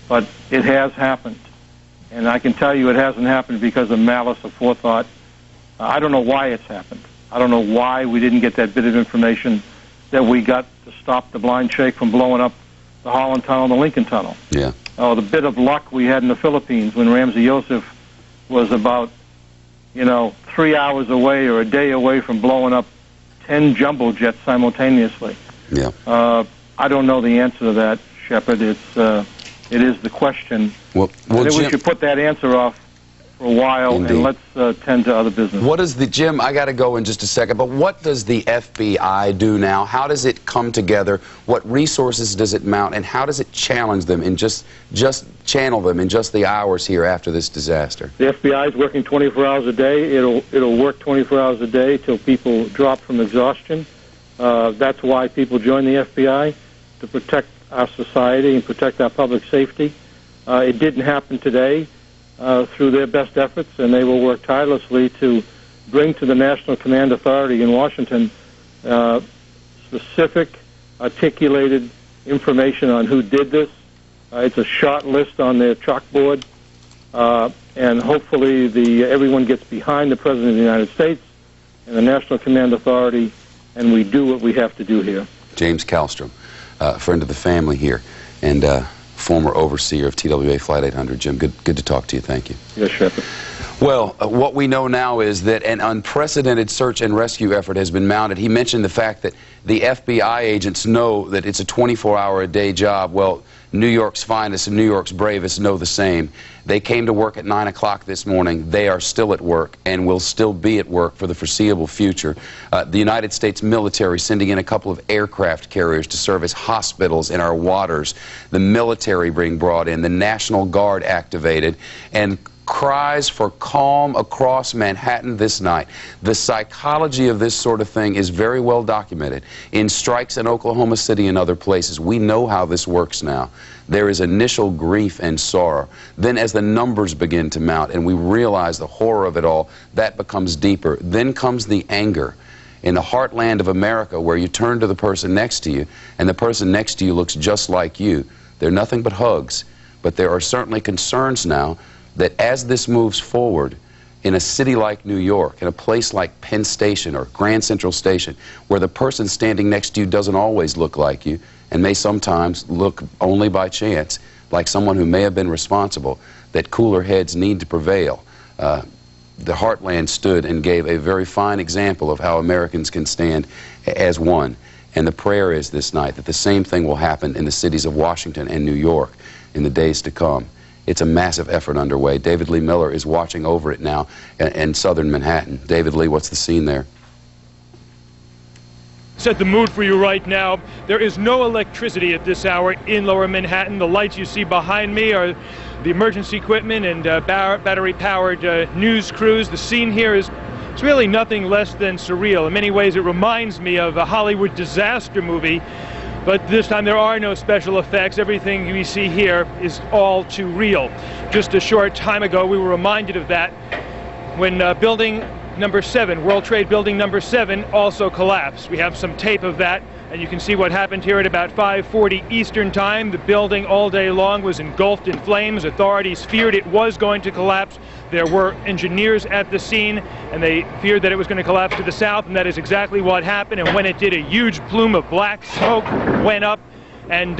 but it has happened. And I can tell you it hasn't happened because of malice or forethought. I don't know why it's happened. I don't know why we didn't get that bit of information that we got to stop the blind shake from blowing up the Holland Tunnel and the Lincoln Tunnel. Yeah. Oh, the bit of luck we had in the Philippines when Ramzi Youssef was about, 3 hours away or a day away from blowing up 10 jumbo jets simultaneously. Yeah. I don't know the answer to that, Shepard. It is the question. Well, I think we Jim, should put that answer off for a while, Indeed. and let's tend to other business. What does Jim, I got to go in just a second, but what does the FBI do now? How does it come together? What resources does it mount, and how does it challenge them and just channel them in just the hours here after this disaster? The FBI is working 24 hours a day. It'll work 24 hours a day till people drop from exhaustion. That's why people join the FBI, to protect our society and protect our public safety. It didn't happen today. Through their best efforts, and they will work tirelessly to bring to the National Command Authority in Washington specific, articulated information on who did this. It's a short list on their chalkboard, and hopefully everyone gets behind the President of the United States and the National Command Authority, and we do what we have to do here. James Kallstrom, friend of the family here, and former overseer of TWA Flight 800. Jim, good to talk to you. Thank you. Yes, Shepard. Well, what we know now is that an unprecedented search and rescue effort has been mounted. He mentioned the fact that the FBI agents know that it's a 24-hour-a-day job. Well, New York's finest and New York's bravest know the same. They came to work at 9 o'clock this morning. They are still at work and will still be at work for the foreseeable future. The United States military sending in a couple of aircraft carriers to serve as hospitals in our waters. The military being brought in, the National Guard activated, and cries for calm across Manhattan this night. The psychology of this sort of thing is very well documented in strikes in Oklahoma City and other places. We know how this works now. There is initial grief and sorrow. Then as the numbers begin to mount and we realize the horror of it all, that becomes deeper. Then comes the anger. In the heartland of America, where you turn to the person next to you and the person next to you looks just like you, they're nothing but hugs. But there are certainly concerns now that as this moves forward, in a city like New York, in a place like Penn Station or Grand Central Station, where the person standing next to you doesn't always look like you and may sometimes look only by chance like someone who may have been responsible, that cooler heads need to prevail. The Heartland stood and gave a very fine example of how Americans can stand as one. And the prayer is this night that the same thing will happen in the cities of Washington and New York in the days to come. It's a massive effort underway. David Lee Miller is watching over it now in southern Manhattan. David Lee, what's the scene there? Set the mood for you right now. There is no electricity at this hour in lower Manhattan. The lights you see behind me are the emergency equipment and battery-powered news crews. The scene here is really nothing less than surreal. In many ways, it reminds me of a Hollywood disaster movie. But this time there are no special effects. Everything we see here is all too real. Just a short time ago, we were reminded of that when building number 7, World Trade Building number 7, also collapsed. We have some tape of that, and you can see what happened here at about 5:40 Eastern Time. The building all day long was engulfed in flames. Authorities feared it was going to collapse. There were engineers at the scene, and they feared that it was going to collapse to the south, and that is exactly what happened. And when it did, a huge plume of black smoke went up, and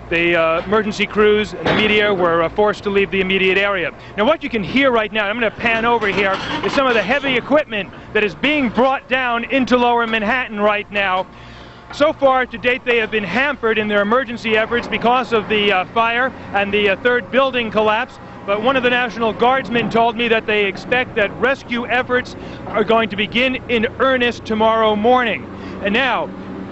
the emergency crews and the media were forced to leave the immediate area. Now, what you can hear right now, I'm going to pan over here, is some of the heavy equipment that is being brought down into lower Manhattan right now. So far to date, they have been hampered in their emergency efforts because of the fire and the third building collapse. But one of the National Guardsmen told me that they expect that rescue efforts are going to begin in earnest tomorrow morning. And now,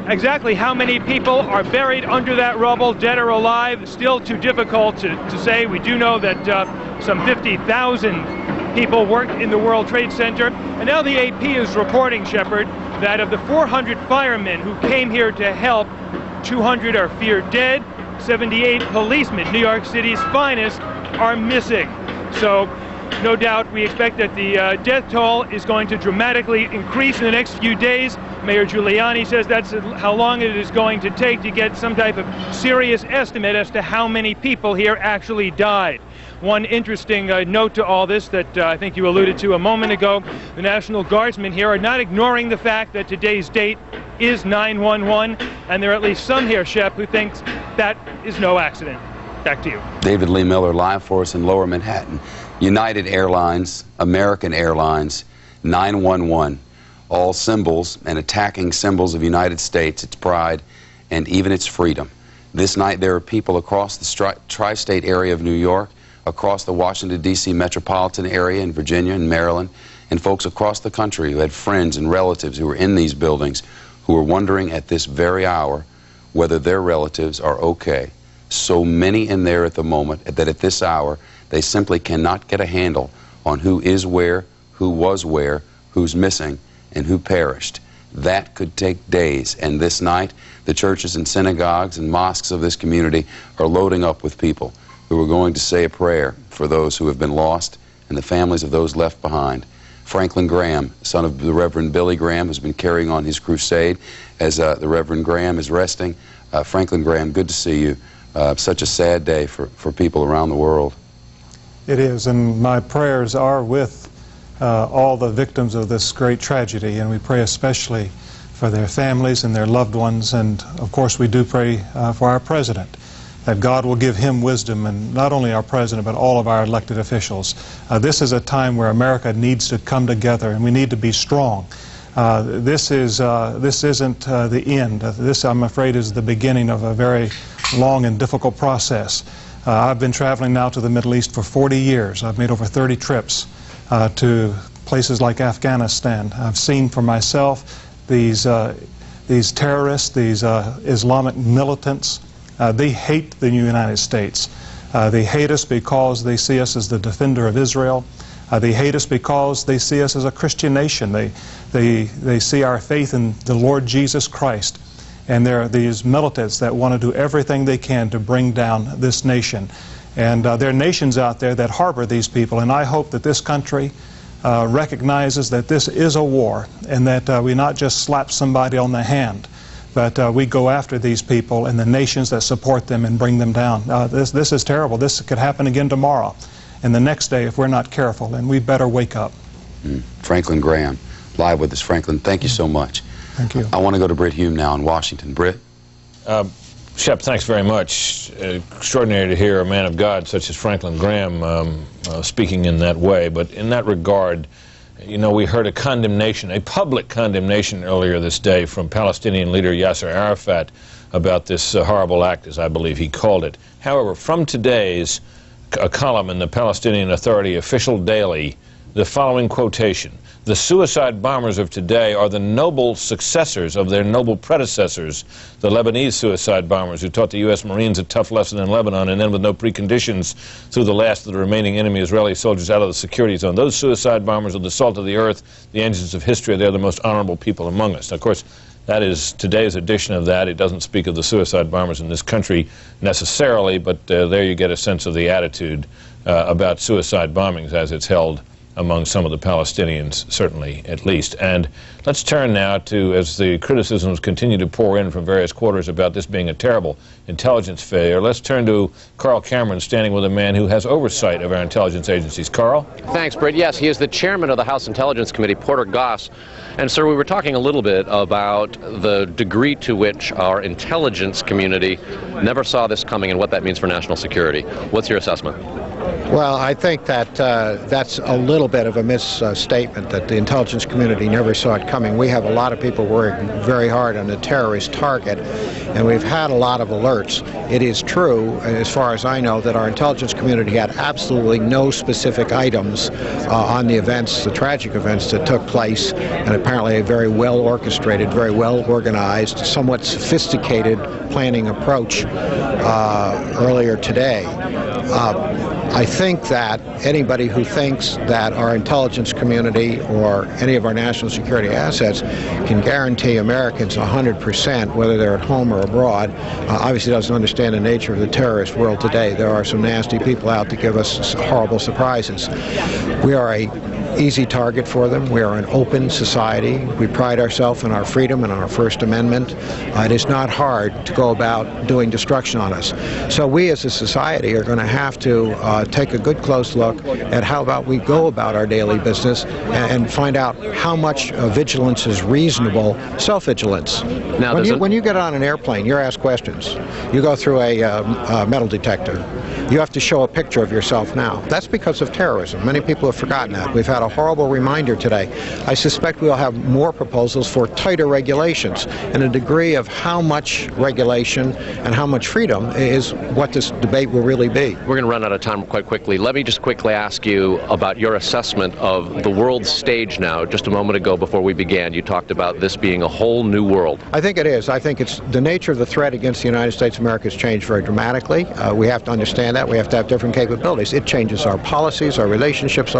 exactly how many people are buried under that rubble, dead or alive, still too difficult to say. We do know that some 50,000 people worked in the World Trade Center. And now the AP is reporting, Shepard, that of the 400 firemen who came here to help, 200 are feared dead, 78 policemen, New York City's finest, are missing. So no doubt we expect that the death toll is going to dramatically increase in the next few days. Mayor Giuliani says that's how long it is going to take to get some type of serious estimate as to how many people here actually died. One interesting note to all this that I think you alluded to a moment ago, the National Guardsmen here are not ignoring the fact that today's date is 9/11, and there are at least some here, Shep, who thinks that is no accident. Back to you. David Lee Miller, live for us in Lower Manhattan. United Airlines, American Airlines, 911, all symbols and attacking symbols of the United States, its pride, and even its freedom. This night there are people across the tri-state area of New York, across the Washington, D.C. metropolitan area in Virginia and Maryland, and folks across the country who had friends and relatives who were in these buildings who are wondering at this very hour whether their relatives are okay. So many in there at the moment that at this hour they simply cannot get a handle on who is where, who was where, who's missing, and who perished. That could take days, and this night the churches and synagogues and mosques of this community are loading up with people who are going to say a prayer for those who have been lost and the families of those left behind. Franklin Graham, son of the Reverend Billy Graham, has been carrying on his crusade as the Reverend Graham is resting. Franklin Graham, good to see you. Such a sad day for people around the world. It is, and my prayers are with all the victims of this great tragedy, and we pray especially for their families and their loved ones, and of course we do pray for our president, that God will give him wisdom, and not only our president, but all of our elected officials. This is a time where America needs to come together, and we need to be strong. This isn't the end. This, I'm afraid, is the beginning of a very long and difficult process. I've been traveling now to the Middle East for 40 years. I've made over 30 trips to places like Afghanistan. I've seen for myself these terrorists, these Islamic militants. They hate the United States. They hate us because they see us as the defender of Israel. They hate us because they see us as a Christian nation. They see our faith in the Lord Jesus Christ. And there are these militants that want to do everything they can to bring down this nation. And there are nations out there that harbor these people. And I hope that this country recognizes that this is a war, and that we not just slap somebody on the hand, but we go after these people and the nations that support them and bring them down. This is terrible. This could happen again tomorrow and the next day if we're not careful, and we better wake up. Franklin Graham, live with us. Franklin, thank you so much. Thank you. I want to go to Britt Hume now in Washington. Britt? Shep, thanks very much. Extraordinary to hear a man of God such as Franklin Graham speaking in that way. But in that regard, you know, we heard a condemnation, a public condemnation earlier this day from Palestinian leader Yasser Arafat about this horrible act, as I believe he called it. However, from today's column in the Palestinian Authority official daily, the following quotation: "The suicide bombers of today are the noble successors of their noble predecessors, the Lebanese suicide bombers who taught the U.S. Marines a tough lesson in Lebanon and then with no preconditions threw the last of the remaining enemy Israeli soldiers out of the security zone. Those suicide bombers are the salt of the earth, the engines of history. They're the most honorable people among us." Now, of course, that is today's edition of that. It doesn't speak of the suicide bombers in this country necessarily, but there you get a sense of the attitude about suicide bombings as it's held among some of the Palestinians, certainly, at least. And let's turn now to, as the criticisms continue to pour in from various quarters about this being a terrible intelligence failure, let's turn to Carl Cameron, standing with a man who has oversight of our intelligence agencies. Carl? Thanks, Britt. Yes, he is the chairman of the House Intelligence Committee, Porter Goss. And, sir, we were talking a little bit about the degree to which our intelligence community never saw this coming and what that means for national security. What's your assessment? Well, I think that that's a little bit of a misstatement, that the intelligence community never saw it coming. We have a lot of people working very hard on a terrorist target, and we've had a lot of alerts. It is true, as far as I know, that our intelligence community had absolutely no specific items on the events, the tragic events that took place, and apparently a very well orchestrated, very well organized, somewhat sophisticated planning approach earlier today. I think that anybody who thinks that our intelligence community or any of our national security assets can guarantee Americans 100%, whether they're at home or abroad, obviously doesn't understand the nature of the terrorist world today. There are some nasty people out to give us horrible surprises. We are a easy target for them. We are an open society. We pride ourselves in our freedom and our First Amendment. It is not hard to go about doing destruction on us. So we as a society are going to have to take a good close look at how about we go about our daily business and find out how much vigilance is reasonable, self-vigilance. Now, when you get on an airplane, you're asked questions. You go through a metal detector. You have to show a picture of yourself now. That's because of terrorism. Many people have forgotten that. We've had a horrible reminder today. I suspect we'll have more proposals for tighter regulations, and a degree of how much regulation and how much freedom is what this debate will really be. We're going to run out of time quite quickly. Let me just quickly ask you about your assessment of the world stage now. Just a moment ago before we began, you talked about this being a whole new world. I think it is. I think it's the nature of the threat against the United States of America has changed very dramatically. We have to understand that. We have to have different capabilities. It changes our policies, our relationships.